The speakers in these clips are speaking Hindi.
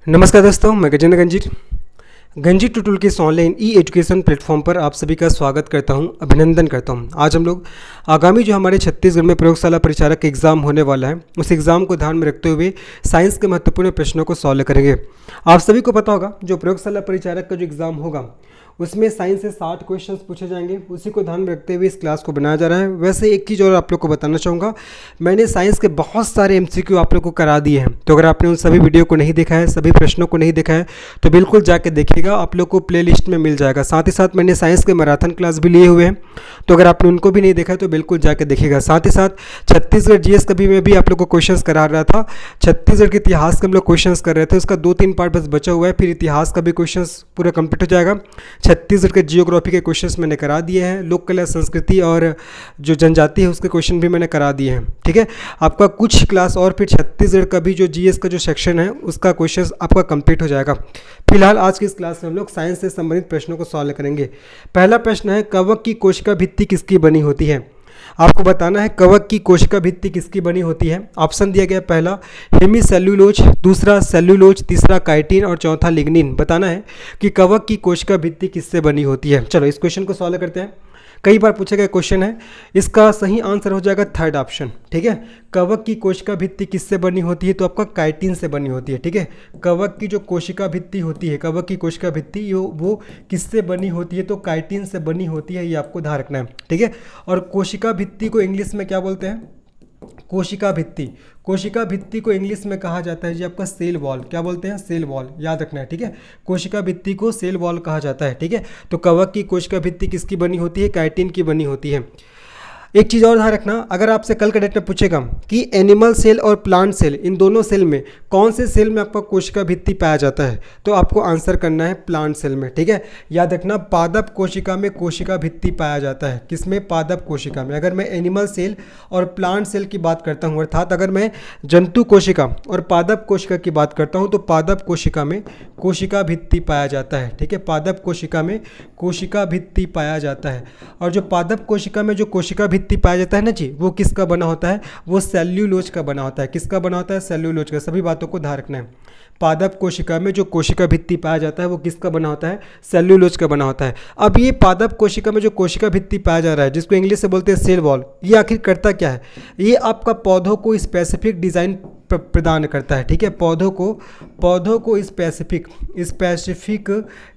नमस्कार दोस्तों, मैं गजेंद्र गंजीर टूटूल के इस ऑनलाइन ई एजुकेशन प्लेटफॉर्म पर आप सभी का स्वागत करता हूं, अभिनंदन करता हूं। आज हम लोग आगामी जो हमारे छत्तीसगढ़ में प्रयोगशाला परिचारक एग्ज़ाम होने वाला है, उस एग्ज़ाम को ध्यान में रखते हुए साइंस के महत्वपूर्ण प्रश्नों को सॉल्व करेंगे। आप सभी को पता होगा जो प्रयोगशाला परिचारक का जो एग्ज़ाम होगा उसमें साइंस से 60 क्वेश्चंस पूछे जाएंगे। उसी को ध्यान में रखते हुए इस क्लास को बनाया जा रहा है। वैसे एक चीज़ और आप लोग को बताना चाहूँगा, मैंने साइंस के बहुत सारे एमसीक्यू आप लोग को करा दिए हैं, तो अगर आपने उन सभी वीडियो को नहीं देखा है, सभी प्रश्नों को नहीं देखा है, तो बिल्कुल जाके देखिएगा, आप लोग को प्लेलिस्ट में मिल जाएगा। साथ ही साथ मैंने साइंस के मैराथन क्लास भी लिए हुए हैं, तो अगर आपने उनको भी नहीं देखा है तो बिल्कुल जाके देखिएगा। साथ ही साथ छत्तीसगढ़ जीएस का भी मैं भी आप लोग को क्वेश्चंस करा रहा था। छत्तीसगढ़ के इतिहास के हम लोग क्वेश्चंस कर रहे थे, उसका 2-3 पार्ट बस बचा हुआ है, फिर इतिहास का भी क्वेश्चंस पूरा कंप्लीट हो जाएगा। छत्तीसगढ़ के जियोग्राफी के क्वेश्चंस मैंने करा दिए हैं, लोक कला संस्कृति और जो जनजाति है उसके क्वेश्चन भी मैंने करा दिए हैं। ठीक है, आपका कुछ क्लास और फिर छत्तीसगढ़ का भी जो जीएस का जो सेक्शन है उसका क्वेश्चन आपका कंप्लीट हो जाएगा। फिलहाल आज की इस क्लास में हम लोग साइंस से संबंधित प्रश्नों को सॉल्व करेंगे। पहला प्रश्न है, कवक की कोशिका भित्ति किसकी बनी होती है? आपको बताना है कवक की कोशिका भित्ति किसकी बनी होती है। ऑप्शन दिया गया, पहला हेमीसेल्यूलोज, दूसरा सेल्यूलोज, तीसरा काइटिन और चौथा लिग्निन। बताना है कि कवक की कोशिका भित्ति किससे बनी होती है। चलो इस क्वेश्चन को सॉल्व करते हैं। कई बार पूछा गया क्वेश्चन है, इसका सही आंसर हो जाएगा थर्ड ऑप्शन। ठीक है, कवक की कोशिका भित्ति किससे बनी होती है? तो आपका काइटिन से बनी होती है। ठीक है, कवक की जो कोशिका भित्ति होती है, कवक की कोशिका भित्ति वो किससे बनी होती है? तो काइटिन से बनी होती है, ये आपको ध्यान रखना है। ठीक है, और कोशिका भित्ति को इंग्लिश में क्या बोलते हैं? कोशिका भित्ति को इंग्लिश में कहा जाता है जी आपका सेल वॉल। क्या बोलते हैं? सेल वॉल, याद रखना है। ठीक है, कोशिका भित्ति को सेल वॉल कहा जाता है। ठीक है, तो कवक की कोशिका भित्ति किसकी बनी होती है? काइटिन की बनी होती है। एक चीज़ और ध्यान रखना, अगर आपसे कल के डेट में पूछेगा कि एनिमल सेल और प्लांट सेल, इन दोनों सेल में कौन से सेल में आपका कोशिका भित्ति पाया जाता है, तो आपको आंसर करना है प्लांट सेल में। ठीक है, याद रखना, पादप कोशिका में कोशिका भित्ति पाया जाता है। किसमें? पादप कोशिका में। अगर मैं एनिमल सेल और प्लांट सेल की बात करता हूँ, अर्थात अगर मैं जंतु कोशिका और पादप कोशिका की बात करता हूँ, तो पादप कोशिका में कोशिका भित्ति पाया जाता है। ठीक है, पादप कोशिका में कोशिका भित्ति पाया जाता है। और जो पादप कोशिका में जो कोशिका भित्ति पाया जाता है ना जी, वो किसका बना होता है? वो सेल्यूलोज का बना होता है। किसका बना होता है? सेल्यूलोज का। सभी बातों को ध्यान रखना है। पादप कोशिका में जो कोशिका भित्ति पाया जाता है वो किसका बना होता है? सेल्यूलोज का बना होता है। अब ये पादप कोशिका में जो कोशिका भित्ति पाया जा रहा है, जिसको इंग्लिश से बोलते हैं सेल वॉल, ये आखिर करता क्या है? ये आपका पौधों को स्पेसिफिक डिज़ाइन प्रदान करता है। ठीक है, पौधों को स्पेसिफिक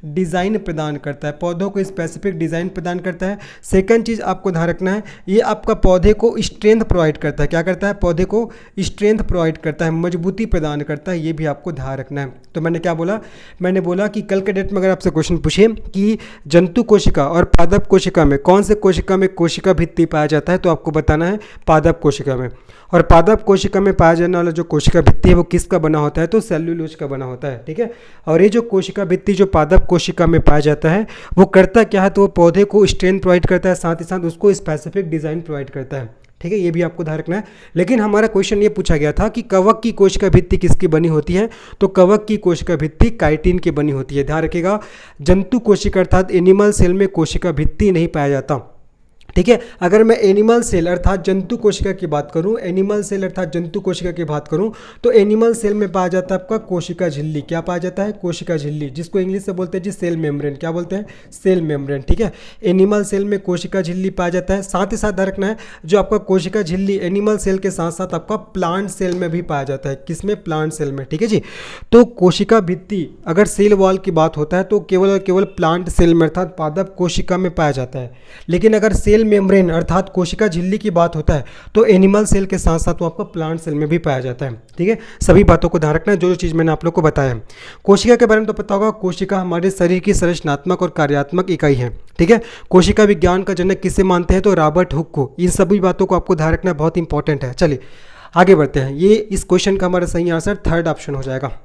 डिज़ाइन प्रदान करता है। पौधों को स्पेसिफिक डिज़ाइन प्रदान करता है। सेकंड चीज़ आपको ध्यान रखना है, ये आपका पौधे को स्ट्रेंथ प्रोवाइड करता है। क्या करता है? पौधे को स्ट्रेंथ प्रोवाइड करता है, मजबूती प्रदान करता है। ये भी आपको ध्यान रखना है। तो मैंने क्या बोला? मैंने बोला कि कल के डेट में अगर आपसे क्वेश्चन पूछे कि जंतु कोशिका और पादप कोशिका में कौन से कोशिका में कोशिका भित्ति पाया जाता है, तो आपको बताना है पादप कोशिका में। और पादप कोशिका में पाया जाने वाला जो कोशिका भित्ति है वो किसका बना होता है? तो सेल्यूलोज का बना होता है। ठीक है, और ये जो कोशिका भित्ति जो पादप कोशिका में पाया जाता है वो करता क्या है? तो वो पौधे को स्ट्रेंथ प्रोवाइड करता है, साथ ही साथ उसको स्पेसिफिक डिज़ाइन प्रोवाइड करता है। ठीक है, ये भी आपको ध्यान रखना है। लेकिन हमारा क्वेश्चन ये पूछा गया था कि कवक की कोशिका भित्ति किसकी बनी होती है? तो कवक की कोशिका भित्ति काइटिन की बनी होती है। ध्यान रखिएगा, जंतु कोशिका अर्थात एनिमल सेल में कोशिका भित्ति नहीं पाया जाता। ठीक है, अगर मैं एनिमल सेल अर्थात जंतु कोशिका की बात करूं, एनिमल सेल अर्थात जंतु कोशिका की बात करूं, तो एनिमल सेल में पाया जाता है आपका कोशिका झिल्ली। क्या पाया जाता है? कोशिका झिल्ली, जिसको इंग्लिश से बोलते हैं जी सेल मेम्ब्रेन। क्या बोलते हैं? Cell membrane. ठीक है, एनिमल सेल में कोशिका झिल्ली पाया जाता है। साथ ही साथ ध्यान रखना है, जो आपका कोशिका झिल्ली एनिमल सेल के साथ साथ आपका प्लांट सेल में भी पाया जाता है। किसमें? प्लांट सेल में। ठीक है जी, तो कोशिका भित्ति अगर सेल वॉल की बात होता है तो केवल और केवल प्लांट सेल में अर्थात पादप कोशिका में पाया जाता है। लेकिन अगर सेल मेम्ब्रेन अर्थात कोशिका झिल्ली की बात होता है तो एनिमल सेल के साथ साथ वो आपको प्लांट सेल में भी पाया जाता है। ठीक है, सभी बातों को ध्यान रखना है, जो चीज़ मैंने आप लोग को बताया है। कोशिका के बारे में तो पता होगा, कोशिका हमारे शरीर की संरचनात्मक और कार्यात्मक इकाई है। ठीक है, कोशिका विज्ञान का जनक किसे मानते हैं? तो रॉबर्ट हुक को। इन सभी बातों को आपको ध्यान रखना बहुत इंपॉर्टेंट है। चलिए आगे बढ़ते हैं। ये इस क्वेश्चन का हमारा सही आंसर थर्ड ऑप्शन हो जाएगा।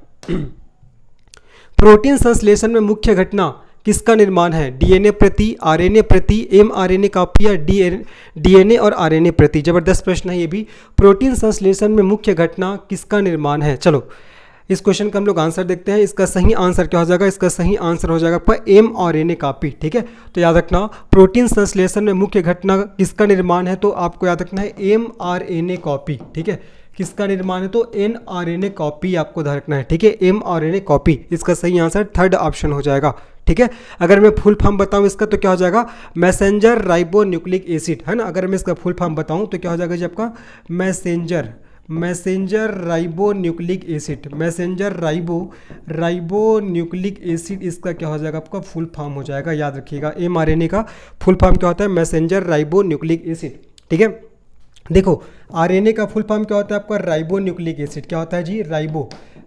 प्रोटीन संश्लेषण में मुख्य घटना किसका निर्माण है? डीएनए प्रति, आरएनए प्रति, एमआरएनए कॉपी या डीएनए और आरएनए प्रति। जबरदस्त प्रश्न है ये भी। प्रोटीन संश्लेषण में मुख्य घटना किसका निर्माण है? चलो इस क्वेश्चन का हम लोग आंसर देखते हैं। इसका सही आंसर क्या हो जाएगा? इसका सही आंसर हो जाएगा आपका एमआरएनए कॉपी। ठीक है, तो याद रखना, प्रोटीन संश्लेषण में मुख्य घटना किसका निर्माण है? तो आपको याद रखना है एमआरएनए कॉपी। ठीक है, किसका निर्माण है, तो एनआरएनए कॉपी आपको ध्यान रखना है, ठीक है, एमआरएनए कॉपी, इसका सही आंसर थर्ड ऑप्शन हो जाएगा, ठीक है। अगर मैं फुल फॉर्म बताऊं इसका तो क्या हो जाएगा, मैसेंजर राइबो न्यूक्लिक एसिड, है ना। अगर मैं इसका फुल फॉर्म बताऊं तो क्या हो जाएगा जी आपका, messenger ribo nucleic acid, messenger ribo nucleic acid, इसका क्या हो जाएगा आपका फुल फॉर्म हो जाएगा, याद रखिएगा। एमआरएनए का फुल फॉर्म क्या होता है, मैसेंजर राइबो न्यूक्लिक एसिड, ठीक है। देखो आरएनए का फुल फॉर्म क्या होता है आपका, राइबो न्यूक्लिक एसिड, क्या होता है जी,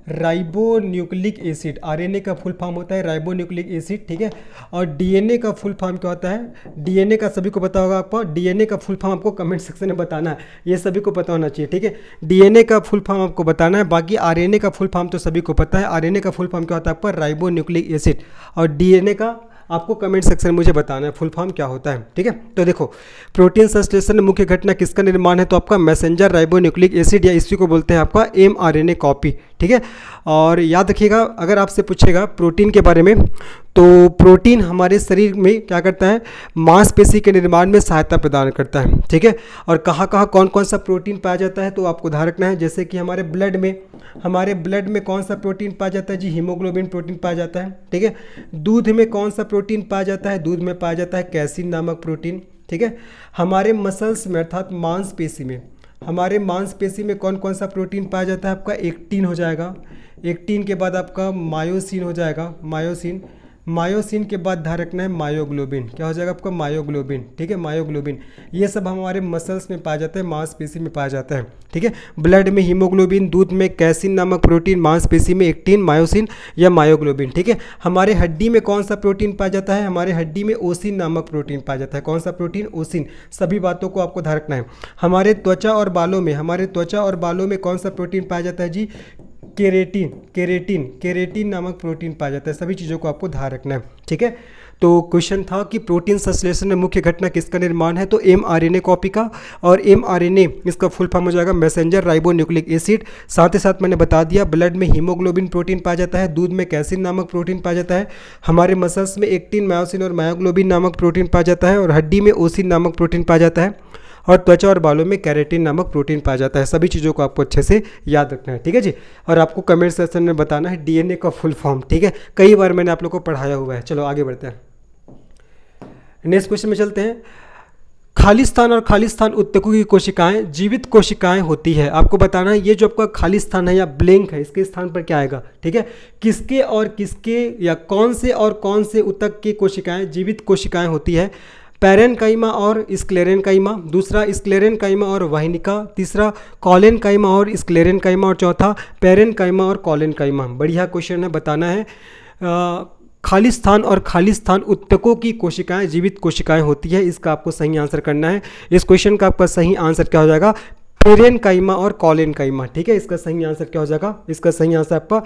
राइबो न्यूक्लिक एसिड, आरएनए का फुल फॉर्म होता है राइबो न्यूक्लिक एसिड, ठीक है। और डीएनए का फुल फॉर्म क्या होता है, डीएनए का सभी को पता होगा आपको, डीएनए का फुल फॉर्म आपको कमेंट सेक्शन में बताना है, ये सभी को पता होना चाहिए, ठीक है। डीएनए का फुल फॉर्म आपको बताना है, बाकी आरएनए का फुल फॉर्म तो सभी को पता है। आरएनए का फुल फॉर्म क्या होता है आपका, राइबो न्यूक्लिक एसिड, और डीएनए का आपको कमेंट सेक्शन में मुझे बताना है फुल फॉर्म क्या होता है, ठीक है। तो देखो प्रोटीन संश्लेषण में मुख्य घटना किसका निर्माण है, तो आपका मैसेंजर राइबो न्यूक्लिक एसिड, या इसी को बोलते हैं आपका एमआरएनए कॉपी, ठीक है। और याद रखिएगा अगर आपसे पूछेगा प्रोटीन के बारे में, तो प्रोटीन हमारे शरीर में क्या करता है, मांसपेशी के निर्माण में सहायता प्रदान करता है, ठीक है। और कहाँ कहाँ कौन कौन सा प्रोटीन पाया जाता है, तो आपको ध्यान रखना है, जैसे कि हमारे ब्लड में कौन सा प्रोटीन पाया जाता है जी, हीमोग्लोबिन प्रोटीन पाया जाता है, ठीक है। दूध में कौन सा प्रोटीन पाया जाता है, दूध में पाया जाता है कैसीन नामक प्रोटीन, ठीक है। हमारे मसल्स में अर्थात मांसपेशी में कौन कौन सा प्रोटीन पाया जाता है, आपका एक्टिन हो जाएगा, एक्टिन के बाद आपका मायोसिन हो जाएगा, मायोसिन के बाद ध्यान रखना है मायोग्लोबिन, क्या हो जाएगा आपका मायोग्लोबिन, ठीक है, मायोग्लोबिन। ये सब हमारे मसल्स में पाया जाता है, मांसपेशी में पाया जाता है, ठीक है। ब्लड में हीमोग्लोबिन, दूध में कैसिन नामक प्रोटीन, मांसपेशी में एक्टिन, मायोसिन या मायोग्लोबिन, ठीक है। हमारे हड्डी में कौन सा प्रोटीन पाया जाता है, हमारे हड्डी में ओसिन नामक प्रोटीन पाया जाता है, कौन सा प्रोटीन, ओसिन। सभी बातों को आपको ध्यान रखना है। हमारे त्वचा और बालों में कौन सा प्रोटीन पाया जाता है जी, केरेटिन नामक प्रोटीन पाया जाता है। सभी चीज़ों को आपको ध्यान रखना है, ठीक है। तो क्वेश्चन था कि प्रोटीन संश्लेषण में मुख्य घटना किसका निर्माण है, तो एमआरएनए कॉपी का, और एमआरएनए इसका फुल फॉर्म हो जाएगा मैसेंजर राइबो न्यूक्लिक एसिड। साथ ही साथ मैंने बता दिया ब्लड में हीमोग्लोबिन प्रोटीन पाया जाता है, दूध में कैसिन नामक प्रोटीन पाया जाता है, हमारे मसल्स में एक्टिन, मायोसिन और मायोग्लोबिन नामक प्रोटीन पाया जाता है, और हड्डी में ओसिन नामक प्रोटीन पाया जाता है, और त्वचा और बालों में कैरेटिन नामक प्रोटीन पाया जाता है। सभी चीज़ों को आपको अच्छे से याद रखना है, ठीक है जी। और आपको कमेंट सेक्शन में बताना है डीएनए का फुल फॉर्म, ठीक है, कई बार मैंने आप लोग को पढ़ाया हुआ है। चलो आगे बढ़ते हैं, नेक्स्ट क्वेश्चन में चलते हैं। खालिस्तान और खालिस्तान उत्तकों की कोशिकाएं जीवित कोशिकाएं होती है। आपको बताना है ये जो आपका खालिस्तान है या ब्लैंक है, इसके स्थान पर क्या आएगा, ठीक है। किसके या कौन से उत्तक की कोशिकाएं जीवित कोशिकाएं होती है, पैरेनकाइमा और स्क्लेरेनकाइमा, दूसरा स्क्लेरेनकाइमा और वाहिनिका, तीसरा कॉलेनकाइमा और स्क्लेरेनकाइमा, और चौथा पैरेनकाइमा और कॉलेनकाइमा। बढ़िया क्वेश्चन है, बताना है खालिस्तान और खालिस्तान उत्तकों की कोशिकाएं जीवित कोशिकाएं होती है, इसका आपको सही आंसर करना है। इस क्वेश्चन का आपका सही आंसर क्या हो जाएगा, पैरेनकाइमा और कॉलेनकाइमा, ठीक है। इसका सही आंसर क्या हो जाएगा, इसका सही आंसर आपका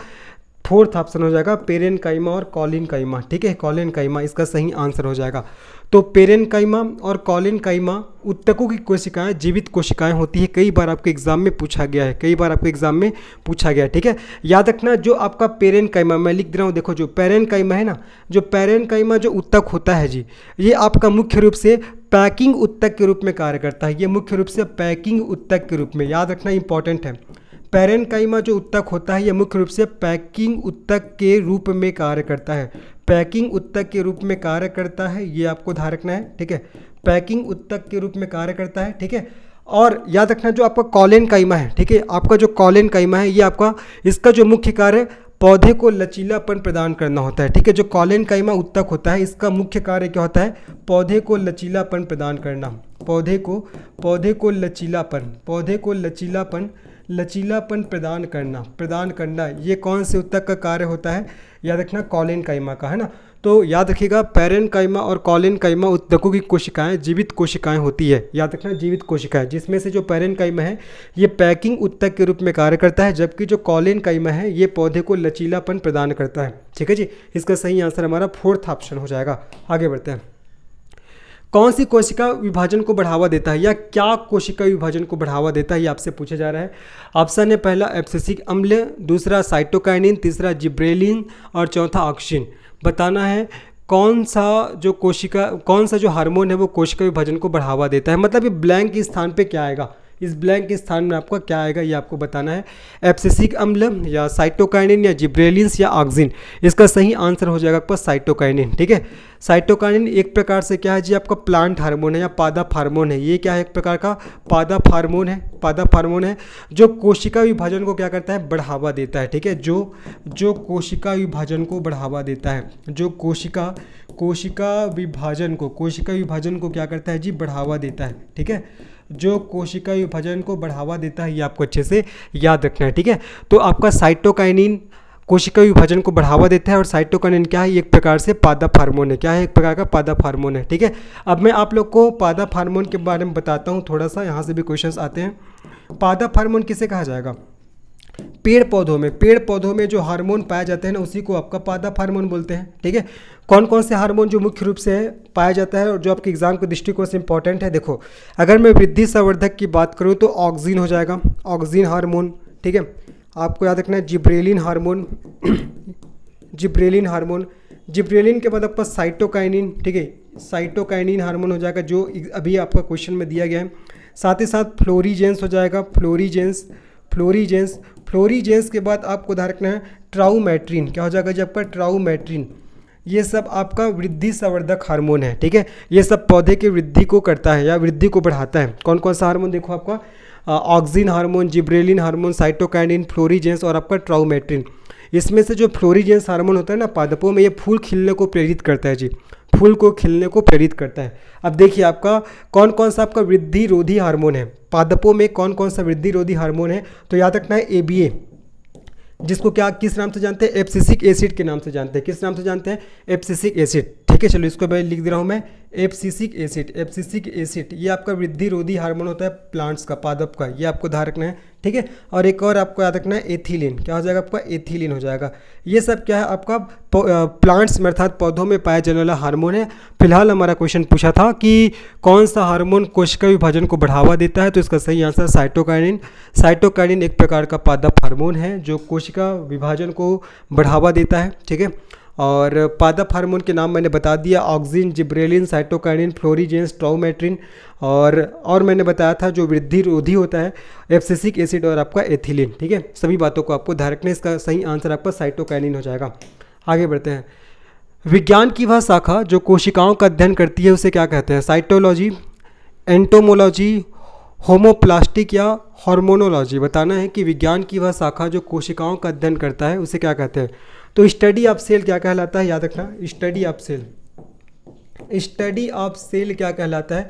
फोर्थ ऑप्शन हो जाएगा, पैरेनकाइमा और कॉलेनकाइमा, ठीक है, कॉलेनकाइमा इसका सही आंसर हो जाएगा। तो पैरेनकाइमा और कॉलेनकाइमा उत्तकों की कोशिकाएं जीवित कोशिकाएं होती है, कई बार आपके एग्जाम में पूछा गया है, ठीक है। याद रखना जो आपका पैरेनकाइमा, मैं लिख दे रहा हूँ, देखो जो पैरेनकाइमा है ना, जो पैरेनकाइमा जो उत्तक होता है जी, ये आपका मुख्य रूप से पैकिंग उत्तक के रूप में कार्य करता है, ये मुख्य रूप से पैकिंग उत्तक के रूप में, याद रखना इंपॉर्टेंट है। पैरेनकाइमा जो उत्तक होता है यह मुख्य रूप से पैकिंग उत्तक के रूप में कार्य करता है, पैकिंग उत्तक के रूप में कार्य करता है, ये आपको ध्यान रखना है, ठीक है। पैकिंग उत्तक के रूप में कार्य करता है, ठीक है। और याद रखना जो आपका कॉलेनकाइमा है, ठीक है, आपका जो कॉलेनकाइमा है ये आपका, इसका जो मुख्य कार्य पौधे को लचीलापन प्रदान करना होता है, ठीक है। जो कॉलेनकाइमा उत्तक होता है इसका मुख्य कार्य क्या होता है, पौधे को लचीलापन प्रदान करना, पौधे को लचीलापन प्रदान करना, ये कौन से उत्तक का कार्य होता है, याद रखना कॉलेनकाइमा का, है ना। तो याद रखिएगा पैरेनकाइमा और कॉलेनकाइमा उत्तकों की कोशिकाएं जीवित कोशिकाएं होती है, याद रखना जीवित कोशिकाएं, जिसमें से जो पैरेनकाइमा है ये पैकिंग उत्तक के रूप में कार्य करता है, जबकि जो कॉलेनकाइमा है ये पौधे को लचीलापन प्रदान करता है, ठीक है जी। इसका सही आंसर हमारा फोर्थ ऑप्शन हो जाएगा। आगे बढ़ते हैं, कौन सी कोशिका विभाजन को बढ़ावा देता है, या क्या कोशिका विभाजन को बढ़ावा देता है, ये आपसे पूछा जा रहा है। ऑप्शन है पहला एब्सिसिक अम्ल, दूसरा साइटोकाइनिन, तीसरा जिब्रेलिन और चौथा ऑक्सिन। बताना है कौन सा जो हार्मोन है वो कोशिका विभाजन को बढ़ावा देता है, मतलब ये ब्लैंक के स्थान पे क्या आएगा, इस ब्लैंक के स्थान में आपका क्या आएगा ये आपको बताना है। एब्सिसिक अम्ल या साइटोकाइनिन या जिब्रेलिन्स या ऑक्सिन, इसका सही आंसर हो जाएगा आपका साइटोकाइनिन। ठीक है, साइटोकाइनिन एक प्रकार से क्या है जी आपका प्लांट हार्मोन है या पादप हार्मोन है। ये क्या है, एक प्रकार का पादप हार्मोन है, पादप हार्मोन है जो कोशिका विभाजन को क्या करता है, बढ़ावा देता है। ठीक है, जो कोशिका विभाजन को बढ़ावा देता है, जो कोशिका विभाजन को क्या करता है जी, बढ़ावा देता है। ठीक है, जो कोशिका विभाजन को बढ़ावा देता है, ये आपको अच्छे से याद रखना है। ठीक है, तो आपका साइटोकाइनिन कोशिका विभाजन को बढ़ावा देता है और साइटोकाइनिन क्या है, एक प्रकार से पादप हार्मोन है। क्या है, एक प्रकार का पादप हार्मोन है। ठीक है, अब मैं आप लोग को पादप हार्मोन के बारे में बताता हूँ थोड़ा सा, यहाँ से भी क्वेश्चंस आते हैं। पादप हार्मोन किसे कहा जाएगा, पेड़ पौधों में जो हार्मोन पाया जाता है ना, उसी को आपका पादप हार्मोन बोलते हैं। ठीक है, कौन कौन से हार्मोन जो मुख्य रूप से पाया जाता है और जो आपके एग्जाम के दृष्टिकोण से इंपॉर्टेंट है, देखो अगर मैं वृद्धि संवर्धक की बात करूँ तो ऑक्सिन हो जाएगा, ऑक्सिन हार्मोन। ठीक है, आपको याद रखना है जिब्रेलिन हार्मोन जिब्रेलिन के बाद आपका साइटोकाइनिन। ठीक है, साइटोकाइनिन हार्मोन हो जाएगा जो अभी आपका क्वेश्चन में दिया गया है। साथ ही साथ फ्लोरीजेंस हो जाएगा, फ्लोरीजेंस के बाद आपको ध्यान रखना है ट्राउमेट्रिन। क्या हो जाएगा जी आपका, ट्राउमेट्रिन। ये सब आपका वृद्धि संवर्धक हार्मोन है। ठीक है, ये सब पौधे की वृद्धि को करता है या वृद्धि को बढ़ाता है। कौन कौन सा हार्मोन, देखो आपका auxin hormone, gibberellin hormone, cytokinin, florigens और आपका ट्राउमेट्रिन। इसमें से जो फ्लोरीजेंस हार्मोन होता है ना पादपों में, ये फूल खिलने को प्रेरित करता है जी, फूल को खिलने को प्रेरित करता है। अब देखिए आपका कौन कौन सा आपका वृद्धि रोधी हार्मोन है, पादपों में कौन कौन सा वृद्धि रोधी हार्मोन है, तो याद रखना है ABA, जिसको क्या किस नाम से जानते हैं, एब्सिसिक एसिड के नाम से जानते हैं। किस नाम से जानते हैं, एब्सिसिक एसिड। ठीक है, चलो इसको मैं लिख दे रहा हूँ मैं, एब्सिसिक एसिड ये आपका वृद्धि रोधी हार्मोन होता है प्लांट्स का, पादप का, ये आपको ध्यान रखना है। ठीक है, और एक और आपको याद रखना है एथिलीन। क्या हो जाएगा आपका, एथिलीन हो जाएगा। ये सब क्या है आपका प्लांट्स में अर्थात पौधों में पाया जाने वाला हार्मोन है। फिलहाल हमारा क्वेश्चन पूछा था कि कौन सा हार्मोन कोशिका विभाजन को बढ़ावा देता है, तो इसका सही आंसर साइटोकाइनिन एक प्रकार का पादप हार्मोन है जो कोशिका विभाजन को बढ़ावा देता है। ठीक है, और पादप हार्मोन के नाम मैंने बता दिया, ऑक्सिन, जिब्रेलिन, साइटोकाइनिन, फ्लोरीजेंस, ट्राउमेट्रिन और मैंने बताया था जो वृद्धि रोधी होता है एब्सिसिक एसिड और आपका एथिलीन। ठीक है, सभी बातों को आपको ध्यान रखना है। इसका सही आंसर आपका साइटोकाइनिन हो जाएगा। आगे बढ़ते हैं। विज्ञान की वह शाखा जो कोशिकाओं का अध्ययन करती है उसे क्या कहते हैं, साइटोलॉजी, एंटोमोलॉजी, होमोप्लास्टिक या हार्मोनोलॉजी। बताना है कि विज्ञान की वह शाखा जो कोशिकाओं का अध्ययन करता है उसे क्या कहते हैं। तो स्टडी ऑफ सेल क्या कहलाता है, याद रखना, स्टडी ऑफ सेल क्या कहलाता है,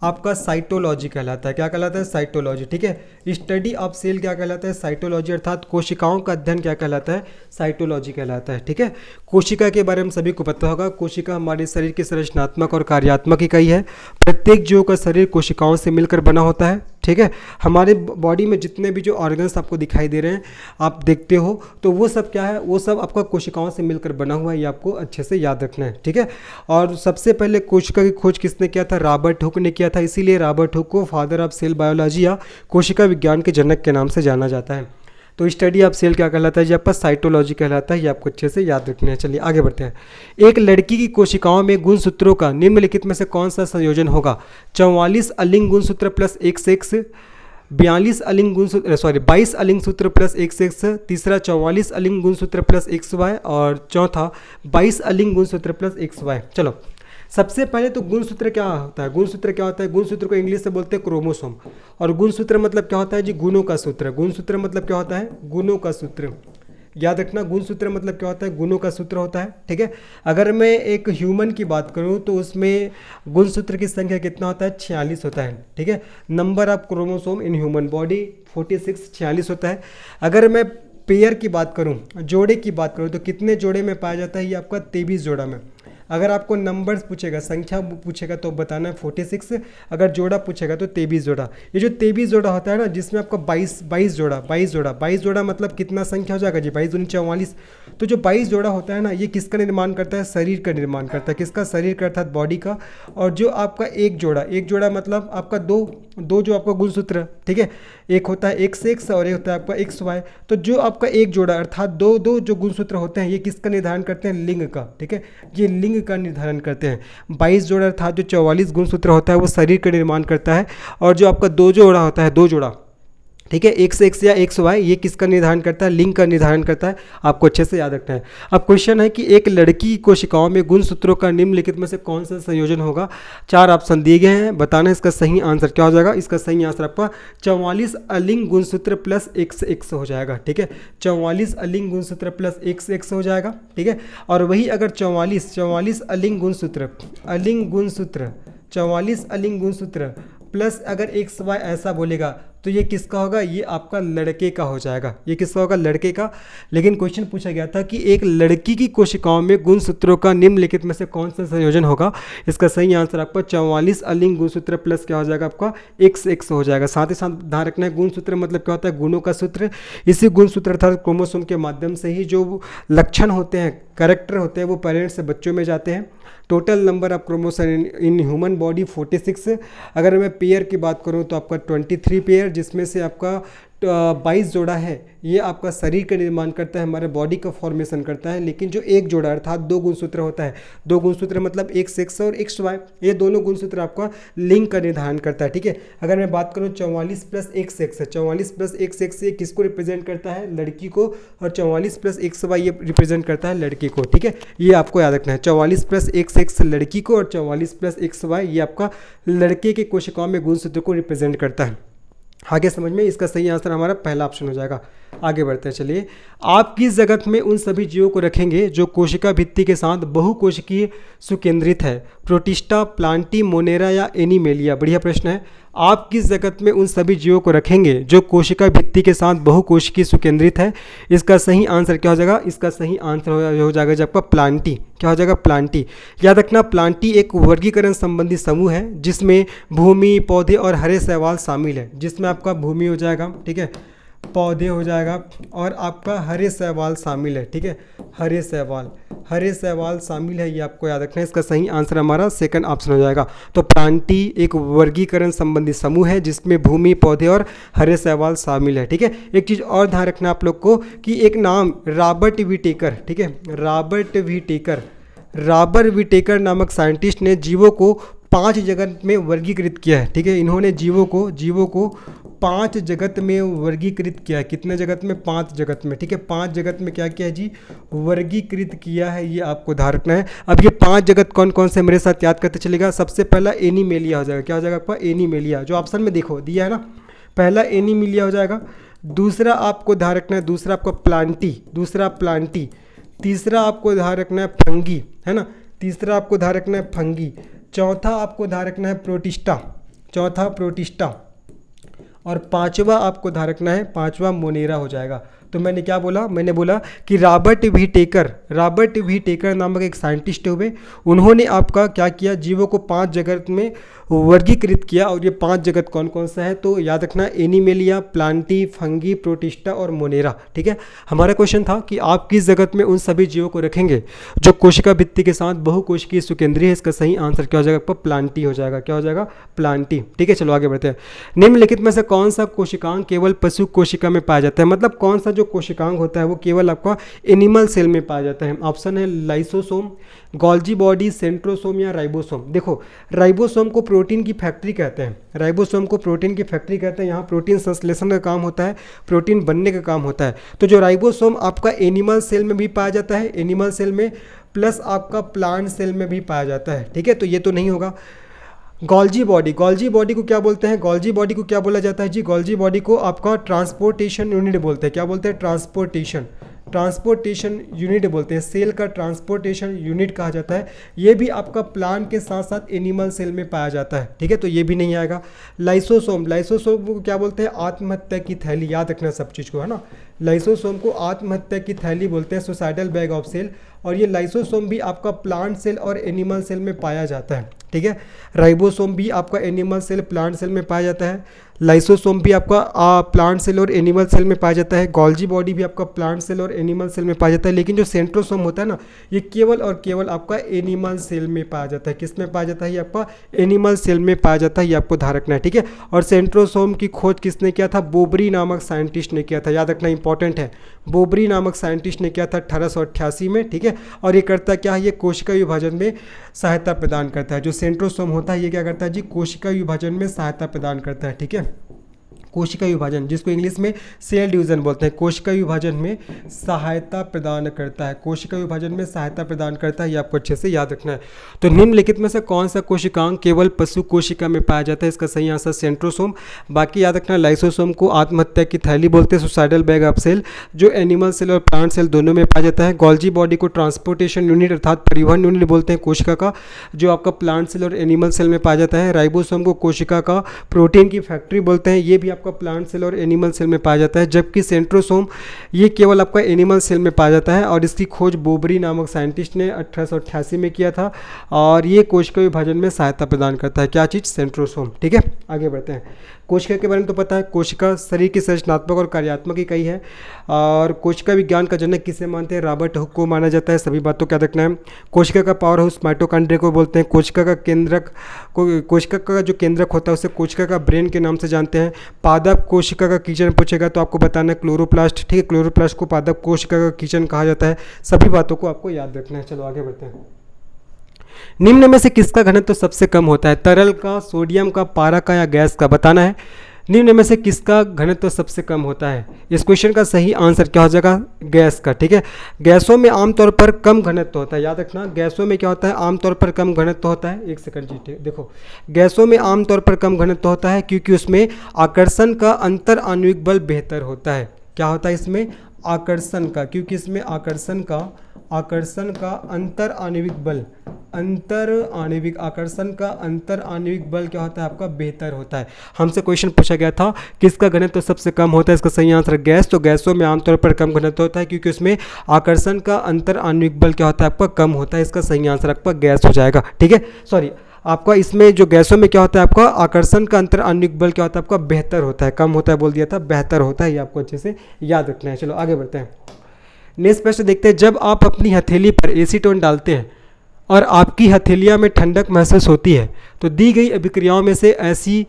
आपका साइटोलॉजी कहलाता है। क्या कहलाता है, साइटोलॉजी। ठीक है, स्टडी ऑफ सेल क्या कहलाता है, साइटोलॉजी, अर्थात कोशिकाओं का अध्ययन क्या कहलाता है, साइटोलॉजी कहलाता है। ठीक है, कोशिका के बारे में सभी को पता होगा, कोशिका हमारे शरीर की संरचनात्मक और कार्यात्मक इकाई है। प्रत्येक जीव का शरीर कोशिकाओं से मिलकर बना होता है। ठीक है, हमारे बॉडी में जितने भी जो ऑर्गन्स आपको दिखाई दे रहे हैं, आप देखते हो तो वो सब क्या है, वो सब आपका कोशिकाओं से मिलकर बना हुआ है। ये आपको अच्छे से याद रखना है। ठीक है, और सबसे पहले कोशिका की खोज किसने किया था, रॉबर्ट हुक ने किया था। इसीलिए रॉबर्ट हुक को फादर ऑफ सेल बायोलॉजी या कोशिका विज्ञान के जनक के नाम से जाना जाता है। तो स्टडी ऑफ सेल क्या कहलाता है जी आपका, साइटोलॉजी कहलाता है। ये आपको अच्छे से याद रखना है। चलिए आगे बढ़ते हैं। एक लड़की की कोशिकाओं में गुणसूत्रों का निम्नलिखित में से कौन सा संयोजन होगा, 44 अलिंग गुणसूत्र प्लस XX, 22 अलिंग सूत्र प्लस XX, तीसरा 44 अलिंग गुणसूत्र प्लस XY और चौथा 22 अलिंग गुणसूत्र प्लस XY। चलो सबसे पहले तो गुणसूत्र क्या होता है, गुणसूत्र को इंग्लिश से बोलते हैं क्रोमोसोम। और गुणसूत्र मतलब क्या होता है जी, गुणों का सूत्र। गुणसूत्र मतलब क्या होता है, गुणों का सूत्र। याद रखना, गुणसूत्र मतलब क्या होता है, गुणों का सूत्र होता है। ठीक है, अगर मैं एक ह्यूमन की बात करूं तो उसमें गुणसूत्र की संख्या कितना होता है, 46 होता है। ठीक है, number of chromosome in human body 46 होता है। अगर मैं पेयर की बात करूं, जोड़े की बात करूं, तो कितने जोड़े में पाया जाता है, ये आपका 23 जोड़ा में। अगर आपको नंबर्स पूछेगा, संख्या पूछेगा तो बताना है 46, अगर जोड़ा पूछेगा तो 23 जोड़ा। ये जो 23 जोड़ा होता है ना, जिसमें आपका 22 जोड़ा मतलब कितना संख्या हो जाएगा जी, 22 दूनी 44। तो जो 22 जोड़ा होता है ना, ये किसका निर्माण करता है, शरीर का निर्माण करता है। किसका, शरीर का अर्थात बॉडी का। और जो आपका एक जोड़ा मतलब आपका दो जो आपका गुणसूत्र, ठीक है, एक होता है XX और एक होता है आपका XY। तो जो आपका एक जोड़ा अर्थात दो जो गुणसूत्र होते हैं, ये किसका निर्धारण करते हैं, लिंग का। ठीक है, ये लिंग लिंग का निर्धारण करते हैं। 22 जोड़ा अर्थात जो 44 गुणसूत्र होता है वो शरीर का निर्माण करता है, और जो आपका 2 जोड़ा होता है, 2 जोड़ा, ठीक है, X या XY, ये किसका निर्धारण करता है? लिंग का निर्धारण करता है। आपको अच्छे से याद रखना है। अब क्वेश्चन है कि एक लड़की की कोशिकाओं में गुणसूत्रों का निम्नलिखित में से कौन सा संयोजन होगा? 4 ऑप्शन दिए गए हैं, बताना है इसका सही आंसर क्या हो जाएगा। इसका सही आंसर आपका 44 अलिंग गुणसूत्र प्लस XX हो जाएगा, ठीक है, 44 अलिंग गुणसूत्र प्लस XX हो जाएगा, ठीक है। और वही अगर 44 अलिंग गुणसूत्र 44 अलिंग गुणसूत्र प्लस अगर XY ऐसा बोलेगा तो ये किसका होगा? ये आपका लड़के का हो जाएगा। ये किसका होगा? लड़के का। लेकिन क्वेश्चन पूछा गया था कि एक लड़की की कोशिकाओं में गुणसूत्रों का निम्नलिखित में से कौन सा संयोजन होगा? इसका सही आंसर आपका 44 अलिंग गुणसूत्र प्लस क्या हो जाएगा? आपका XX हो जाएगा। साथ ही साथ ध्यान रखना है, गुणसूत्र मतलब क्या होता है? गुणों का सूत्र। इसी गुणसूत्र अर्थात क्रोमोसोम के माध्यम से ही जो लक्षण होते हैं, कैरेक्टर होते हैं, वो पेरेंट्स से बच्चों में जाते हैं। Total number of chromosome in human body 46। अगर मैं पेयर की बात करूं तो आपका 23 पेयर, जिसमें से आपका 22 जोड़ा है ये आपका शरीर का निर्माण करता है, हमारे बॉडी का फॉर्मेशन करता है। लेकिन जो एक जोड़ा अर्थात 2 गुणसूत्र होता है, 2 गुणसूत्र मतलब XX और XY, ये दोनों गुणसूत्र आपका लिंग का निर्धारण करता है, ठीक है। अगर मैं बात करूँ 44 प्लस XX, 44 प्लस XX ये किसको रिप्रेजेंट करता है? लड़की को। और 44 प्लस XY ये रिप्रेजेंट करता है लड़के को, ठीक है। ये आपको याद रखना है, 44 प्लस XX लड़की को और 44 प्लस XY ये आपका लड़के के कोशिकाओं में गुणसूत्र को रिप्रेजेंट करता है। आगे समझ में, इसका सही आंसर हमारा पहला ऑप्शन हो जाएगा। आगे बढ़ते हैं, चलिए। आप किस जगत में उन सभी जीवों को रखेंगे जो कोशिका भित्ति के साथ बहुकोशिकीय सुकेंद्रित है? प्रोटिस्टा, प्लांटी, मोनेरा या एनीमेलिया? बढ़िया प्रश्न है। आप किस जगत में उन सभी जीवों को रखेंगे जो कोशिका भित्ति के साथ बहुकोशिकीय सुकेंद्रित है? इसका सही आंसर क्या हो जाएगा? इसका सही आंसर हो जाएगा जब आपका प्लांटी। क्या हो जाएगा? प्लांटी। याद रखना, प्लांटी एक वर्गीकरण संबंधी समूह है जिसमें भूमि, पौधे और हरे शैवाल शामिल है। जिसमें आपका भूमि हो जाएगा, ठीक है, पौधे हो जाएगा और आपका हरे शैवाल शामिल है, ठीक है, हरे शैवाल शामिल है, ये आपको याद रखना है। इसका सही आंसर हमारा सेकंड ऑप्शन हो जाएगा। तो प्लांटी एक वर्गीकरण संबंधी समूह है जिसमें भूमि, पौधे और हरे शैवाल शामिल है, ठीक है। एक चीज़ और ध्यान रखना आप लोग को कि एक नाम रॉबर्ट विटेकर, ठीक है, रॉबर्ट विटेकर नामक साइंटिस्ट ने जीवों को 5 जगत में वर्गीकृत किया है, ठीक है। इन्होंने जीवों को 5 जगत में वर्गीकृत किया है। कितने जगत में? 5 जगत में, ठीक है। 5 जगत में क्या किया है जी? वर्गीकृत किया है, ये आपको ध्यान रखना है। अब ये 5 जगत कौन कौन से मेरे साथ याद करते चलेगा। सबसे पहला एनीमेलिया हो जाएगा। क्या हो जाएगा आपका? एनीमेलिया, जो ऑप्शन में देखो दिया है ना, पहला एनीमेलिया हो जाएगा। दूसरा आपको ध्यान रखना है, दूसरा आपका प्लांटी। तीसरा आपको ध्यान रखना है फंगी, है ना, तीसरा आपको ध्यान रखना है फंगी। चौथा आपको ध्यान रखना है प्रोटिस्टा, और पांचवा आपको ध्यान रखना है, पांचवा मोनेरा हो जाएगा। तो मैंने क्या बोला? मैंने बोला कि रॉबर्ट वी टेकर नामक एक साइंटिस्ट हुए, उन्होंने आपका क्या किया? जीवों को 5 जगत में वर्गीकृत किया। और ये 5 जगत कौन कौन सा है? तो याद रखना, एनीमेलिया, प्लांटी, फंगी, प्रोटिस्टा और मोनेरा, ठीक है। हमारा क्वेश्चन था कि आप किस जगत में उन सभी जीवों को रखेंगे जो कोशिका भित्ति के साथ बहुकोशिकीय सुकेंद्रीय है? इसका सही आंसर क्या हो जाएगा आपका? प्लांटी हो जाएगा। क्या हो जाएगा? प्लांटी, ठीक है। चलो आगे बढ़ते हैं। निम्नलिखित में से कौन सा कोशिकांग केवल पशु कोशिका में पाया जाता है? मतलब कौन सा जो कोशिकांग होता है वो केवल आपका एनिमल सेल में पाया जाता है? ऑप्शन है लाइसोसोम, गोल्जी बॉडी, सेंट्रोसोम या राइबोसोम। देखो, राइबोसोम को प्रोटीन की फैक्ट्री कहते हैं, यहाँ प्रोटीन संश्लेषण का काम होता है, प्रोटीन बनने का काम होता है। तो जो राइबोसोम आपका एनिमल सेल में भी पाया जाता है, एनिमल सेल में, प्लस आपका प्लांट सेल में भी पाया जाता है, ठीक है। तो ये तो नहीं होगा। गोल्जी बॉडी को क्या बोलते हैं? गोल्जी बॉडी को क्या बोला जाता है जी? गोल्जी बॉडी को आपका ट्रांसपोर्टेशन यूनिट बोलते हैं। क्या बोलते हैं? ट्रांसपोर्टेशन यूनिट बोलते हैं। सेल का ट्रांसपोर्टेशन यूनिट कहा जाता है। ये भी आपका प्लांट के साथ साथ एनिमल सेल में पाया जाता है, ठीक है। तो ये भी नहीं आएगा। लाइसोसोम को क्या बोलते हैं? आत्महत्या की थैली। याद रखना सब चीज़ को, है ना। लाइसोसोम को आत्महत्या की थैली बोलते हैं, सुसाइडल बैग ऑफ सेल। और ये लाइसोसोम भी आपका प्लांट सेल और एनिमल सेल में पाया जाता है, ठीक है। राइबोसोम भी आपका एनिमल सेल, प्लांट सेल में पाया जाता है। लाइसोसोम भी आपका प्लांट सेल और एनिमल सेल में पाया जाता है, गोल्जी बॉडी भी आपका प्लांट सेल और एनिमल सेल में पाया जाता है, लेकिन जो सेंट्रोसोम होता है ना, ये केवल और केवल आपका एनिमल सेल में पाया जाता है। किस में पाया जाता है? ये आपका एनिमल सेल में पाया जाता है, ये आपको ध्यान रखना है, ठीक है। और सेंट्रोसोम की खोज किसने किया था? बोबरी नामक साइंटिस्ट ने किया था, याद रखना इंपॉर्टेंट है। बोबरी नामक साइंटिस्ट ने किया था 1888 में, ठीक है। और ये करता क्या है? ये कोशिका विभाजन में सहायता प्रदान करता है। जो सेंट्रोसोम होता है ये क्या करता है जी? कोशिका विभाजन में सहायता प्रदान करता है, ठीक है। कोशिका विभाजन, जिसको इंग्लिश में सेल डिवीजन बोलते हैं, कोशिका विभाजन में सहायता प्रदान करता है, कोशिका विभाजन में सहायता प्रदान करता है, ये आपको अच्छे से याद रखना है। तो निम्नलिखित में से कौन सा कोशिकांग केवल पशु कोशिका में पाया जाता है? इसका सही आंसर सेंट्रोसोम। बाकी याद रखना, लाइसोसोम को आत्महत्या की थैली बोलते हैं, सुसाइडल बैग ऑफ सेल, जो एनिमल सेल और प्लांट सेल दोनों में पाया जाता है। गोल्जी बॉडी को ट्रांसपोर्टेशन यूनिट अर्थात परिवहन यूनिट बोलते हैं कोशिका का, जो आपका प्लांट सेल और एनिमल सेल में पाया जाता है। राइबोसोम को कोशिका का प्रोटीन की फैक्ट्री बोलते हैं, ये भी आपका प्लांट सेल और एनिमल सेल में पाया जाता है। जबकि सेंट्रोसोम ये केवल आपका एनिमल सेल में पाया जाता है, और इसकी खोज बोबरी नामक साइंटिस्ट ने 1888 में किया था, और ये कोशिका विभाजन में सहायता प्रदान करता है। क्या चीज़? सेंट्रोसोम, ठीक है। आगे बढ़ते हैं। कोशिका के बारे में तो पता है, कोशिका शरीर की संरचनात्मक और कार्यात्मक इकाई है, और कोशिका विज्ञान का जनक किसे मानते हैं? रॉबर्ट हुक को माना जाता है। सभी बातों को याद रखना है। कोशिका का पावर हाउस माइटोकॉन्ड्रिया को बोलते हैं। कोशिका का केंद्रक को, कोशिका का जो केंद्रक होता है उसे कोशिका का ब्रेन के नाम से जानते हैं। पादप कोशिका का किचन पूछेगा तो आपको बताना है क्लोरोप्लास्ट, ठीक है। क्लोरोप्लास्ट को पादप कोशिका का किचन कहा जाता है। सभी बातों को आपको याद रखना है। चलो आगे बढ़ते हैं। निम्न में से किसका घनत्व तो सबसे कम होता है? तरल का, सोडियम का, पारा का या गैस का? बताना है। निम्न में से किसका घनत्व तो सबसे कम होता है? इस क्वेश्चन का सही आंसर क्या हो जाएगा? गैस का, ठीक है। गैसों में आमतौर पर कम घनत्व होता है, याद रखना। गैसों में क्या होता है? आमतौर पर कम घनत्व होता है। एक सेकंड जी, देखो, गैसों में आमतौर पर कम घनत्व होता है क्योंकि उसमें आकर्षण का अंतर आणविक बल बेहतर होता है। क्या होता है इसमें? आकर्षण का, क्योंकि इसमें आकर्षण का अंतर आणविक बल, आकर्षण का अंतर आणविक बल क्या होता है आपका? बेहतर होता है। हमसे क्वेश्चन पूछा गया था किसका घनत्व तो सबसे कम होता है? इसका सही आंसर गैस। तो गैसों में आमतौर पर कम घनत्व होता है क्योंकि उसमें आकर्षण का अंतर आणविक बल क्या होता है आपका? कम होता है। इसका सही आंसर आपका गैस हो जाएगा, ठीक है। सॉरी, आपका इसमें जो गैसों में क्या होता है आपका? आकर्षण का अंतर आणविक बल क्या होता है आपका? बेहतर होता है। कम होता है बोल दिया था, बेहतर होता है, ये आपको अच्छे से याद रखना है। चलो आगे बढ़ते हैं। नेक्स्ट प्रश्न देखते हैं। जब आप अपनी हथेली पर एसीटोन डालते हैं और आपकी हथेलियां में ठंडक महसूस होती है तो दी गई अभिक्रियाओं में से ऐसी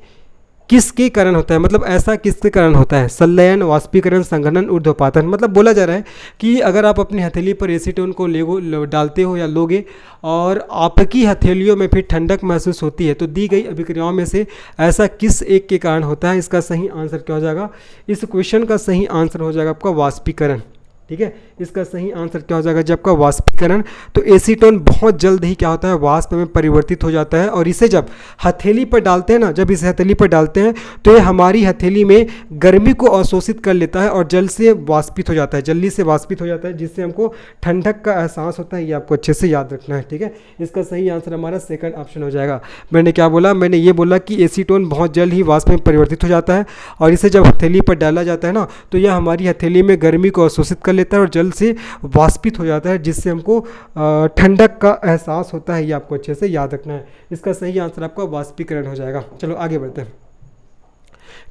किसके कारण होता है? मतलब ऐसा किसके कारण होता है? संलयन, वाष्पीकरण, संघनन, ऊर्ध्वपातन। मतलब बोला जा रहा है कि अगर आप अपनी हथेली पर एसीटोन को डालते हो या लोगे और आपकी हथेलियों में फिर ठंडक महसूस होती है तो दी गई अभिक्रियाओं में से ऐसा किस एक के कारण होता है? इसका सही आंसर क्या हो जाएगा? इस क्वेश्चन का सही आंसर हो जाएगा आपका वाष्पीकरण, ठीक है। इसका सही आंसर क्या हो जाएगा? जब का वाष्पीकरण। तो एसीटोन बहुत जल्द ही क्या होता है? वाष्प में परिवर्तित हो जाता है, और इसे जब हथेली पर डालते हैं ना, जब इसे हथेली पर डालते हैं तो ये हमारी हथेली में गर्मी को अवशोषित कर लेता है और जल्द से वाष्पित हो जाता है, जल्दी से वाष्पित हो जाता है, जिससे हमको ठंडक का एहसास होता है। ये आपको अच्छे से याद रखना है, ठीक है। इसका सही आंसर हमारा सेकंड ऑप्शन हो जाएगा। मैंने क्या बोला? मैंने ये बोला कि एसीटोन बहुत जल्द ही वाष्प में परिवर्तित हो जाता है, और इसे जब हथेली पर डाला जाता है ना तो यह हमारी हथेली में गर्मी को अवशोषित कर लेता है और जल्द से वाष्पित हो जाता है, जिससे हमको ठंडक का एहसास होता है। ये आपको अच्छे से याद रखना है। इसका सही आंसर आपका वाष्पीकरण हो जाएगा। चलो आगे बढ़ते हैं।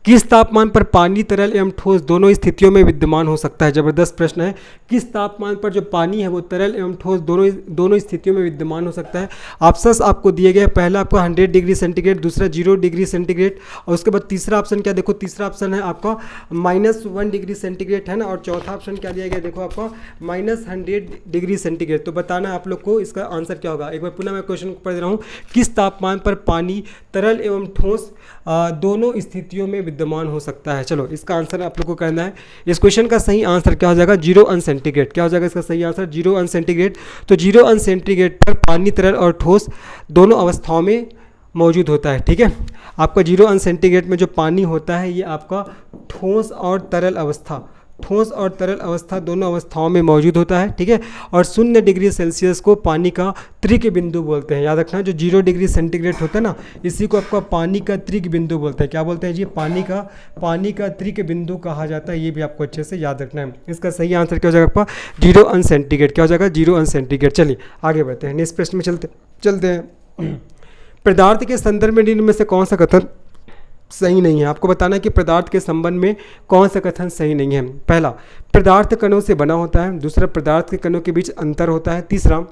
किस तापमान पर पानी, तरल एवं ठोस दोनों स्थितियों में विद्यमान हो सकता है? जबरदस्त प्रश्न है। किस तापमान पर जो पानी है वो तरल एवं ठोस दोनों स्थितियों में विद्यमान हो सकता है? ऑप्शंस आपको दिए गए। पहला आपका 100 डिग्री सेंटीग्रेड, दूसरा 0 डिग्री सेंटीग्रेड, और उसके बाद तीसरा ऑप्शन क्या? देखो तीसरा ऑप्शन है आपका -1 डिग्री सेंटीग्रेड, है ना। और चौथा ऑप्शन क्या दिया गया? देखो आपका -100 डिग्री सेंटीग्रेड। तो बताना है आप लोग को इसका आंसर क्या होगा। एक बार पुनः मैं क्वेश्चन पढ़ रहा हूँ। किस तापमान पर पानी, तरल एवं ठोस दोनों स्थितियों में विद्यमान हो सकता है? चलो इसका आंसर आप लोग को करना है। इस क्वेश्चन का सही आंसर क्या हो जाएगा? 0 अंश सेंटीग्रेड। क्या हो जाएगा इसका सही आंसर? 0 अंश सेंटीग्रेड। तो 0 अंश सेंटीग्रेड पर पानी, तरल और ठोस दोनों अवस्थाओं में मौजूद होता है, ठीक है। आपका 0 अंश सेंटीग्रेड में जो पानी होता है ये आपका ठोस और तरल अवस्था दोनों अवस्थाओं में मौजूद होता है, ठीक है। और 0 डिग्री सेल्सियस को पानी का त्रिक बिंदु बोलते हैं। याद रखना, जो 0 डिग्री सेंटीग्रेड होता है ना, इसी को आपका पानी का त्रिक बिंदु बोलते हैं। क्या बोलते हैं जी? पानी का त्रिक बिंदु कहा जाता है। ये भी आपको अच्छे से याद रखना है। इसका सही आंसर क्या हो जाएगा आपका? 0 अंश सेंटीग्रेड। क्या हो जाएगा? 0 अंश सेंटीग्रेड। चलिए आगे बढ़ते हैं। नेक्स्ट प्रश्न में चलते हैं। पदार्थ के संदर्भ में निम्न में से कौन सा कथन सही नहीं है। आपको बताना है कि पदार्थ के संबंध में कौन सा कथन सही नहीं है। पहला, पदार्थ कणों से बना होता है। दूसरा, पदार्थ के कणों के बीच अंतर होता है। तीसरा,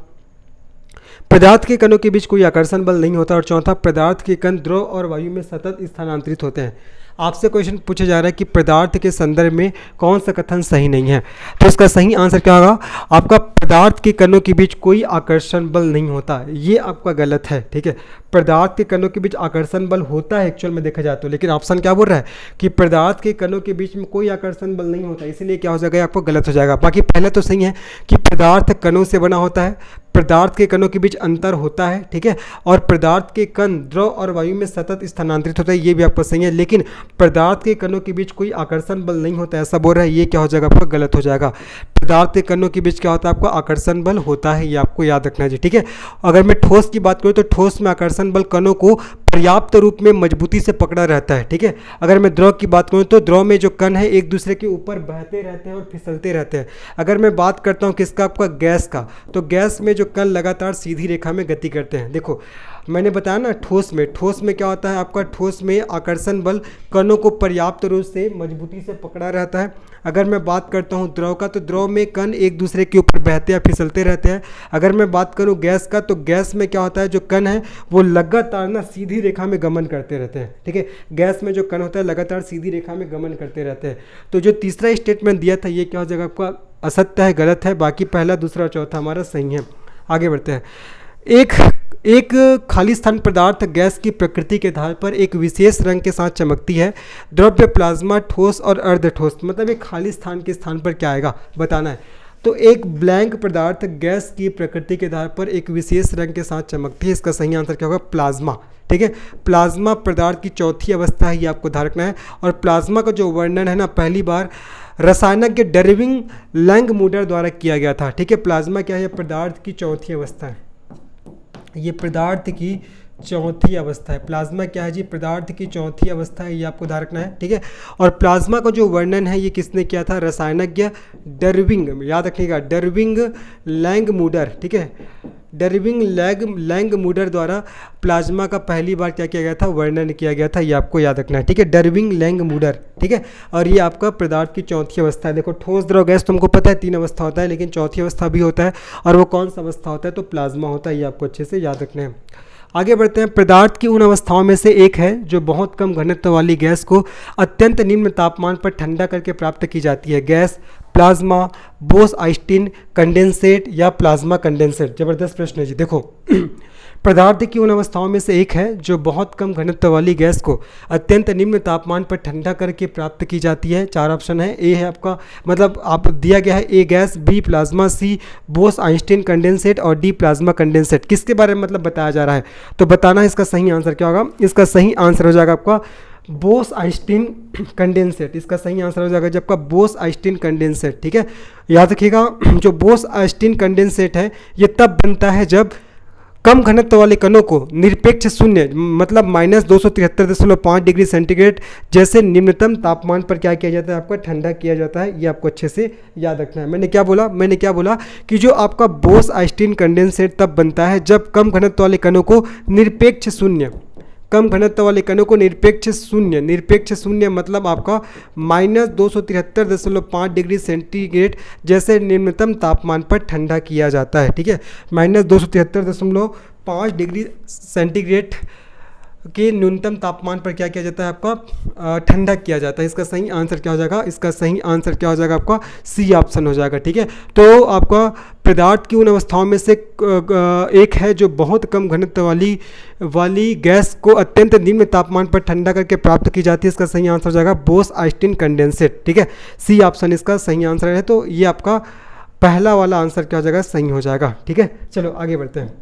पदार्थ के कणों के बीच कोई आकर्षण बल नहीं होता। और चौथा, पदार्थ के कण द्रव और वायु में सतत स्थानांतरित होते हैं। आपसे क्वेश्चन पूछा जा रहा है कि पदार्थ के संदर्भ में कौन सा कथन सही नहीं है, तो इसका सही आंसर क्या होगा आपका, पदार्थ के कणों के बीच कोई आकर्षण बल नहीं होता। ये आपका गलत है, ठीक है। पदार्थ के कणों के बीच आकर्षण बल होता है एक्चुअल में देखा जाए तो, लेकिन ऑप्शन क्या बोल रहा है कि पदार्थ के कणों के बीच में कोई आकर्षण बल नहीं होता, इसीलिए क्या हो जाएगा आपको गलत हो जाएगा। बाकी पहले तो सही है कि पदार्थ कणों से बना होता है, पदार्थ के कणों के बीच अंतर होता है, ठीक है, और पदार्थ के कण द्रव और वायु में सतत स्थानांतरित होता है, ये भी आपको सही है। लेकिन पदार्थ के कणों के बीच कोई आकर्षण बल नहीं होता ऐसा बोल रहा है, ये क्या हो जाएगा आपका गलत हो जाएगा। पदार्थ के कणों के बीच क्या होता है आपका आकर्षण बल होता है, ये आपको याद रखना है जी, ठीक है। अगर मैं ठोस की बात करूँ तो ठोस में आकर्षण बल कणों को पर्याप्त रूप में मजबूती से पकड़ा रहता है, ठीक है। अगर मैं द्रव की बात करूँ तो द्रव में जो कण है एक दूसरे के ऊपर बहते रहते हैं और फिसलते रहते हैं। अगर मैं बात करता हूँ किसका आपका गैस का, तो गैस में जो कण लगातार सीधी रेखा में गति करते हैं। देखो मैंने बताया ना ठोस में क्या होता है आपका, ठोस में आकर्षण बल कणों को पर्याप्त रूप से मजबूती से पकड़ा रहता है। अगर मैं बात करता हूँ द्रव का, तो द्रव में कण एक दूसरे के ऊपर बहते या फिसलते रहते हैं। अगर मैं बात करूँ गैस का, तो गैस में क्या होता है जो कण है वो लगातार ना सीधी रेखा में गमन करते रहते हैं, ठीक है। गैस में जो कण होता है लगातार सीधी रेखा में गमन करते रहते हैं। तो जो तीसरा स्टेटमेंट दिया था ये क्या हो जाएगा आपका असत्य है, गलत है। बाकी पहला, दूसरा, चौथा हमारा सही है। आगे बढ़ते हैं। एक खाली स्थान पदार्थ गैस की प्रकृति के आधार पर एक विशेष रंग के साथ चमकती है। द्रव्य, प्लाज्मा, ठोस और अर्ध ठोस, मतलब एक खाली स्थान के स्थान पर क्या आएगा बताना है। तो एक ब्लैंक पदार्थ गैस की प्रकृति के आधार पर एक विशेष रंग के साथ चमकती है, इसका सही आंसर क्या होगा प्लाज्मा, ठीक है। प्लाज्मा पदार्थ की चौथी अवस्था है, ये आपको ध्यान रखना है। और प्लाज्मा का जो वर्णन है ना पहली बार रसायनज्ञ डर्विंग लैंगमूडर द्वारा किया गया था, ठीक है। प्लाज्मा क्या है, पदार्थ की चौथी अवस्था है, ये पदार्थ की चौथी अवस्था है। प्लाज्मा क्या है जी, पदार्थ की चौथी अवस्था है, ये आपको ध्यान रखना है, ठीक है। और प्लाज्मा का जो वर्णन है ये किसने किया था, रसायनज्ञ डर्विंग, याद रखिएगा डर्विंग लैंगमूडर, ठीक है। डर्विंग लैंगमूडर द्वारा प्लाज्मा का पहली बार क्या किया गया था, वर्णन किया गया था, ये आपको याद रखना है, ठीक है। डर्विंग लैंगमूडर, ठीक है। और ये आपका पदार्थ की चौथी अवस्था है। देखो ठोस, द्रव, गैस तुमको पता है 3 अवस्था होता है, लेकिन चौथी अवस्था भी होता है, और वो कौन सा अवस्था होता है, तो प्लाज्मा होता है, ये आपको अच्छे से याद रखना है। आगे बढ़ते हैं। पदार्थ की उन अवस्थाओं में से एक है जो बहुत कम घनत्व वाली गैस को अत्यंत निम्न तापमान पर ठंडा करके प्राप्त की जाती है। गैस, प्लाज्मा, बोस-आइंस्टीन कंडेंसेट या प्लाज्मा कंडेंसेट। जबरदस्त प्रश्न है जी। देखो पदार्थ की उन अवस्थाओं में से एक है जो बहुत कम घनत्व वाली गैस को अत्यंत निम्न तापमान पर ठंडा करके प्राप्त की जाती है। 4 ऑप्शन है। ए है आपका, मतलब आप दिया गया है ए गैस, बी प्लाज्मा, सी बोस-आइंस्टीन कंडेंसेट और डी प्लाज्मा कंडेंसेट। किसके बारे में मतलब बताया जा रहा है, तो बताना है इसका सही आंसर क्या होगा। इसका सही आंसर हो जाएगा आपका बोस-आइंस्टीन कंडेंसेट। इसका सही आंसर हो जाएगा जब आपका बोस-आइंस्टीन कंडेंसेट, ठीक है। याद रखिएगा जो बोस-आइंस्टीन कंडेंसेट है ये तब बनता है जब कम घनत्व वाले कणों को निरपेक्ष शून्य, मतलब -273.5 डिग्री सेंटीग्रेड जैसे निम्नतम तापमान पर क्या किया जाता है, आपका ठंडा किया जाता है। ये आपको अच्छे से याद रखना है। मैंने क्या बोला कि जो आपका बोस-आइंस्टीन कंडेंसेट तब बनता है जब कम घनत्व वाले कणों को निरपेक्ष शून्य, कम घनत्व वाले कणों को निरपेक्ष शून्य मतलब आपका -273.5 डिग्री सेंटीग्रेड जैसे निम्नतम तापमान पर ठंडा किया जाता है, ठीक है। -273.5 डिग्री सेंटीग्रेड के न्यूनतम तापमान पर क्या किया जाता है, आपका ठंडा किया जाता है। इसका सही आंसर क्या हो जाएगा, इसका सही आंसर क्या हो जाएगा आपका सी ऑप्शन हो जाएगा, ठीक है। तो आपका पदार्थ की उन अवस्थाओं में से एक है जो बहुत कम घनत्व वाली गैस को अत्यंत निम्न तापमान पर ठंडा करके प्राप्त की जाती है। इसका सही आंसर हो जाएगा बोस-आइंस्टीन कंडेंसेट, ठीक है। सी ऑप्शन इसका सही आंसर है। तो ये आपका पहला वाला आंसर क्या हो जाएगा, सही हो जाएगा, ठीक है। चलो आगे बढ़ते हैं।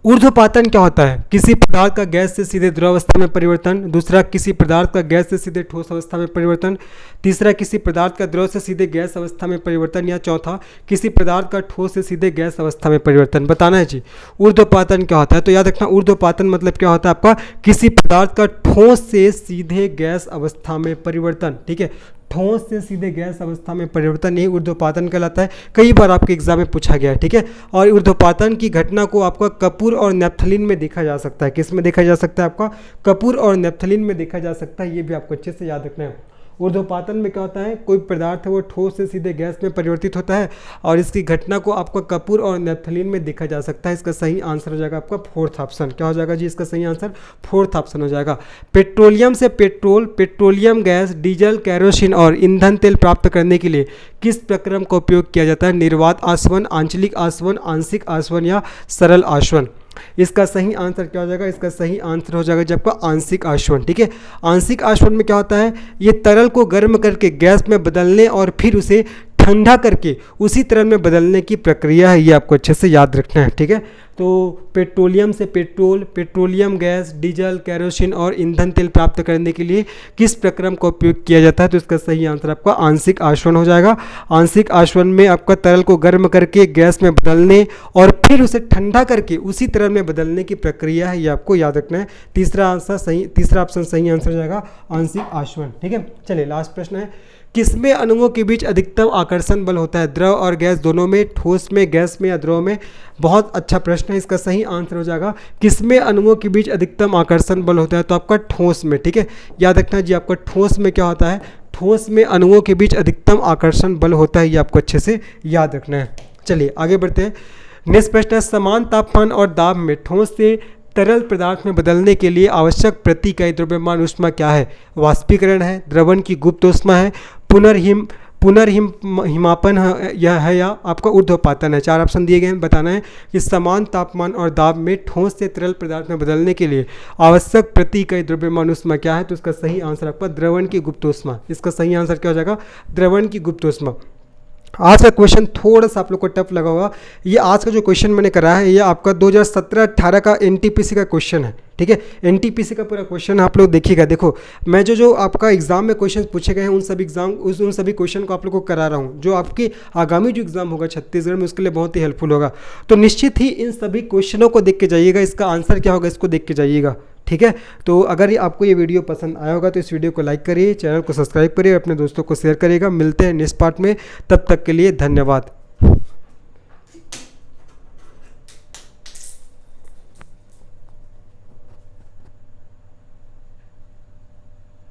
ऊर्ध्वपातन क्या होता है, किसी पदार्थ का गैस से सीधे द्रव अवस्था में परिवर्तन। दूसरा, किसी पदार्थ का गैस से सीधे ठोस अवस्था में परिवर्तन। तीसरा, किसी पदार्थ का द्रव से सीधे गैस अवस्था में परिवर्तन। या चौथा, किसी पदार्थ का ठोस से सीधे गैस अवस्था में परिवर्तन। बताना है जी ऊर्ध्वपातन क्या होता है। तो याद रखना ऊर्ध्वपातन मतलब क्या होता है आपका, किसी पदार्थ का ठोस से सीधे गैस अवस्था में परिवर्तन, ठीक है। ठोस से सीधे गैस अवस्था में परिवर्तन, यही ऊर्ध्वपातन कहलाता है। कई बार आपके एग्जाम में पूछा गया है, ठीक है। और ऊर्ध्वपातन की घटना को आपका कपूर और नेप्थलीन में देखा जा सकता है। किस में देखा जा सकता है? आपका कपूर और नेप्थलीन में देखा जा सकता है। ये भी आपको अच्छे से याद रखना है। ऊर्ध्वपातन में क्या होता है, कोई पदार्थ है वो ठोस से सीधे गैस में परिवर्तित होता है और इसकी घटना को आपका कपूर और नेप्थलीन में देखा जा सकता है। इसका सही आंसर हो जाएगा आपका फोर्थ ऑप्शन। क्या हो जाएगा जी? इसका सही आंसर फोर्थ ऑप्शन हो जाएगा। पेट्रोलियम से petrol, petroleum gas, diesel, kerosene और ईंधन तेल प्राप्त करने के लिए किस प्रक्रम का उपयोग किया जाता है? निर्वात आसवन, आंचलिक आसवन, आंशिक आसवन या सरल आसवन? इसका सही आंसर क्या हो जाएगा? इसका सही आंसर हो जाएगा जब आपका आंशिक आसवन, ठीक है। आंशिक आसवन में क्या होता है, ये तरल को गर्म करके गैस में बदलने और फिर उसे ठंडा करके उसी तरल में बदलने की प्रक्रिया है। ये आपको अच्छे से याद रखना है, ठीक है। तो पेट्रोलियम से petrol, petroleum gas, diesel, kerosene और ईंधन तेल प्राप्त करने के लिए किस प्रक्रम का उपयोग किया जाता है? तो इसका सही आंसर आपका आंशिक आसवन हो जाएगा। आंशिक आसवन में आपका तरल को गर्म करके गैस में बदलने और फिर उसे ठंडा करके उसी तरल में बदलने की प्रक्रिया है। ये आपको याद रखना है। तीसरा ऑप्शन सही आंसर हो जाएगा आंशिक आसवन, ठीक है। चलिए लास्ट प्रश्न है, किसमें अणुओं के बीच अधिकतम आकर्षण बल होता है? द्रव और गैस दोनों में, ठोस में, गैस में या द्रव में? बहुत अच्छा प्रश्न है। इसका सही आंसर हो जाएगा किसमें अणुओं के बीच अधिकतम आकर्षण बल होता है? तो आपका ठोस में, ठीक है। याद रखना जी, आपका ठोस में क्या होता है? ठोस में अणुओं के बीच अधिकतम आकर्षण बल होता है। ये आपको अच्छे से याद रखना है। चलिए आगे बढ़ते हैं। नेक्स्ट प्रश्न है, समान तापमान और दाब में ठोस से तरल पदार्थ में बदलने के लिए आवश्यक प्रति इकाई द्रव्यमान ऊष्मा क्या है? वाष्पीकरण है, द्रवण की गुप्त ऊष्मा है, हिमापन है या आपका ऊर्ध्वपातन है? 4 ऑप्शन दिए गए हैं। बताना है कि समान तापमान और दाब में ठोस से तरल पदार्थ में बदलने के लिए आवश्यक प्रति इकाई द्रव्यमान ऊष्मा क्या है? तो इसका सही आंसर आपका द्रवण की गुप्त ऊष्मा। इसका सही आंसर क्या हो जाएगा? द्रवण की गुप्त ऊष्मा। आज का क्वेश्चन थोड़ा सा आप लोग को टफ लगा होगा। ये आज का जो क्वेश्चन मैंने करा है ये आपका 2017-18 का एनटीपीसी का क्वेश्चन है, ठीक है। एनटीपीसी का पूरा क्वेश्चन आप लोग देखिएगा। देखो मैं जो आपका एग्जाम में क्वेश्चन पूछे गए हैं उन सभी क्वेश्चन को आप लोग को करा रहा हूँ, जो आपकी आगामी जो एग्जाम होगा छत्तीसगढ़ में उसके लिए बहुत ही हेल्पफुल होगा। तो निश्चित ही इन सभी क्वेश्चनों को देख के जाइएगा, इसका आंसर क्या होगा इसको देख के जाइएगा, ठीक है। तो अगर आपको ये वीडियो पसंद आया होगा तो इस वीडियो को लाइक करिए, चैनल को सब्सक्राइब करिए, अपने दोस्तों को शेयर करिएगा। मिलते हैं नेक्स्ट पार्ट में, तब तक के लिए धन्यवाद।